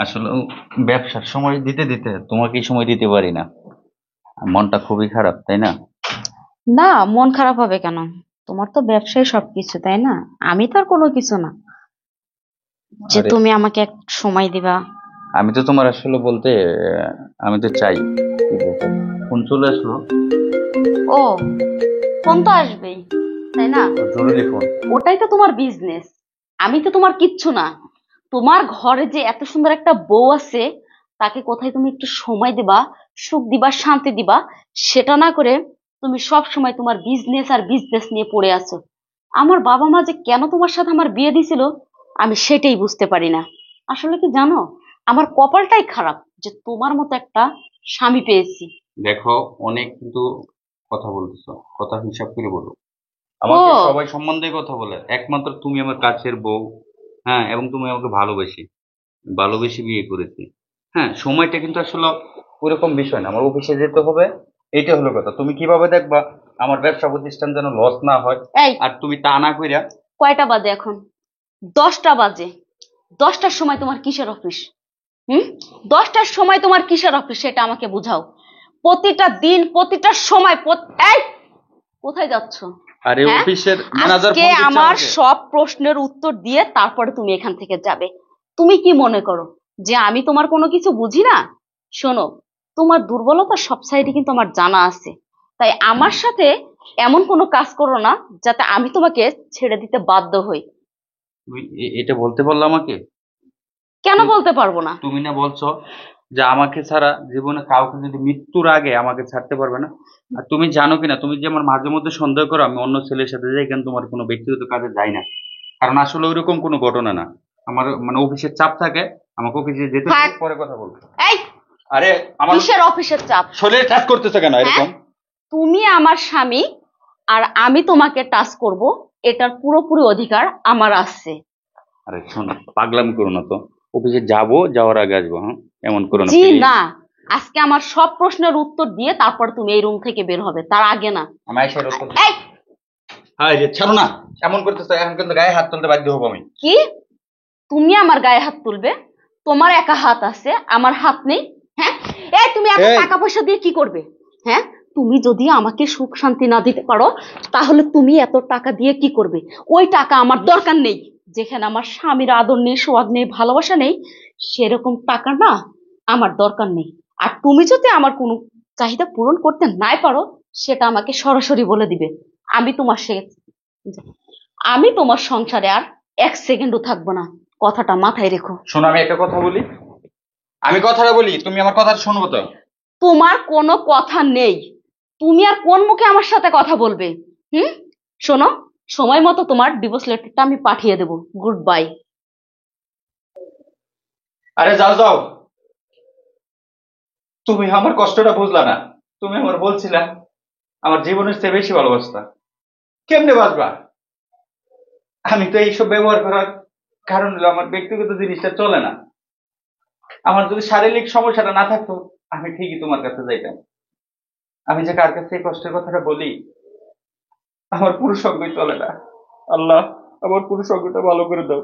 আসলে ব্যবসার সময় দিতে দিতে তোমাকেই সময় দিতে পারি না। মনটা খুবই খারাপ, তাই না? না, মন খারাপ হবে কেন? তোমার তো ব্যবসায় সবকিছু, তাই না? আমি তো আর কোনো কিছু না যে আরে, তুমি আমাকে এক সময় দিবা। আমি তো তোমার আসলে বলতে আমি তো চাই। কি বলবো, ফোন চলে আসলো। ও, ফোন তো আসবেই, তাই না? জরুরি ফোন। ওটাই তো তোমার বিজনেস। আমি তো তোমার কিচ্ছু না। তোমার ঘরে যে এত সুন্দর একটা বউ আছে, তাকে কোথায় তুমি একটু সময় দিবা, সুখ দিবা, শান্তি দিবা, সেটা না করে তুমি সব সময় তোমার বিজনেস আর বিজনেস নিয়ে পড়ে আছো। আমার বাবা মা যে কেন তোমার সাথে আমার বিয়ে দিছিল, আমি সেটাই বুঝতে পারি না। আসলে কি জানো, আমার কপালটাই খারাপ যে তোমার মতো একটা স্বামী পেয়েছি। দেখো, অনেক কিন্তু কথা বলতেছো, কথা হিসাব করে বলো। ও, আমাকে সবাই সম্বন্ধে কথা বলে, একমাত্র তুমি আমার কাছের বউ। হ্যাঁ, এবং তুমি আমাকে ভালোবেসে ভালোবেসে বিয়ে করেছি। হ্যাঁ, সময়টা কিন্তু আসলে ওরকম বিষয় না, আমার অফিসে যেতে হবে। এইটা হলো কথা। তুমি কিভাবে দেখবা আমার ব্যবসা প্রতিষ্ঠান যেন লস না হয়, এই, আর তুমি তা না কইরা। কয়টা বাজে এখন? 10টা বাজে। 10টার সময় তোমার কিসের অফিস? হুম? 10টার সময় তোমার কিসের অফিস সেটা আমাকে বুঝাও। প্রতিটা দিন, প্রতিটা সময় এই, কোথায় যাচ্ছ? আরে, হ্যাঁ, অফিসের ম্যানেজার আজকে ফোন দিচ্ছে আমার আমাকে। সব প্রশ্নের উত্তর দিয়ে তারপরে তুমি এখান থেকে যাবে। তুমি কি মনে করো যে আমি তোমার কোনো কিছু বুঝি না? শোনো, তোমার দুর্বলতা সব সাইডে কিন্তু আমার জানা আছে। তাই আমার সাথে এমন কোনো কাজ করো না যাতে আমি তোমাকে ছেড়ে দিতে বাধ্য হই। তুমি এটা বলতে পারলো আমাকে? কেন তু- বলতে পারবো না? তুমি না বলছো যে আমাকে ছাড়া জীবনে কাউকে যদি মৃত্যুর আগে আমাকে ছাড়তে পারবে না? আর তুমি জানো কিনা, তুমি যে আমার মাঝে মধ্যে সন্দেহ করো আমি অন্য ছেলের সাথে যাই, কেন তোমার কোনো ব্যক্তিগত কাজে যাই না। কারণ আসলে ওইরকম কোনো ঘটনা না। আমার মানে অফিসের চাপ থাকে, আমাকে অফিসে যেতে হবে, থাক। পরে কথা বলবো। এই, আরে, আমার কিসের অফিসের চাপ? শরীরে টাচ করতেছে কেন হ্যাঁ, এরকম? তুমি আমার স্বামী, আর আমি তোমাকে টাচ করব, এটার পুরোপুরি অধিকার আমার আছে। আরে শোনো, পাগলামি করো না তো। অফিসে যাবো, যাওয়ার আগে আসবো, হ্যাঁ? এমন করো না জি প্লিজ। না, আজকে আমার সব প্রশ্নের উত্তর দিয়ে তারপর তুমি এই রুম থেকে বের হবে, তার আগে না। আমি আইসা রোজ করতে। এই, হ্যাঁ রে, ছাড়ো না। এমন করতেছো, এখন কিন্তু গায়ে হাত তুলতে বাধ্য হবো আমি। কি? তুমি আমার গায়ে হাত তুলবে? তোমার একা হাত আছে, আমার হাত নেই? হ্যাঁ, এই তুমি এত এই, টাকা পয়সা দিয়ে কি করবে? হ্যাঁ, তুমি যদি আমাকে সুখ শান্তি না দিতে পারো, তাহলে তুমি এত টাকা দিয়ে কি করবে? ওই টাকা আমার দরকার নেই। যেখানে আমার স্বামীর আদর নেই, সোহাগ নেই, ভালোবাসা নেই, সেরকম টাকা না আমার দরকার নেই। আর তুমি যদি আমার কোনো চাহিদা পূরণ করতে নাই পারো, সেটা আমাকে সরাসরি বলে দিবে। আমি তোমার সে আমি তোমার সংসারে আর 1 সেকেন্ডও থাকবো না। কথাটা মাথায় রেখো। শোনো, আমি একটা কথা বলি। আমি কথাটা বলি, তুমি আমার কথাটা শুনবো তো? তোমার কোনো কথা নেই। তুমি আর কোন মুখে আমার সাথে কথা বলবে? হুম? শোনো, সময় মতো তোমার ডিভোর্স লেটারটা আমি পাঠিয়ে দেবো। Good bye. আরে যাও যাও। তুমি আমার কষ্টটা বুঝলা না। তুমি আমার বলছিলা আমার জীবনের চেয়ে বেশি ভালোবাসতা। কেমনে বাঁচবা? আমি তো এইসব ব্যবহার করার কারণ হলো আমার ব্যক্তিগত জিনিসটা চলে না। আমার যদি শারীরিক সমস্যাটা না থাকতো, আমি ঠিকই তোমার কাছে যাইতাম। আমি যে কার কাছে এই কষ্টের কথাটা বলি, আমার পুরুষ সঙ্গই চলে না। আল্লাহ, আমার পুরুষ সঙ্গটা ভালো করে দাও।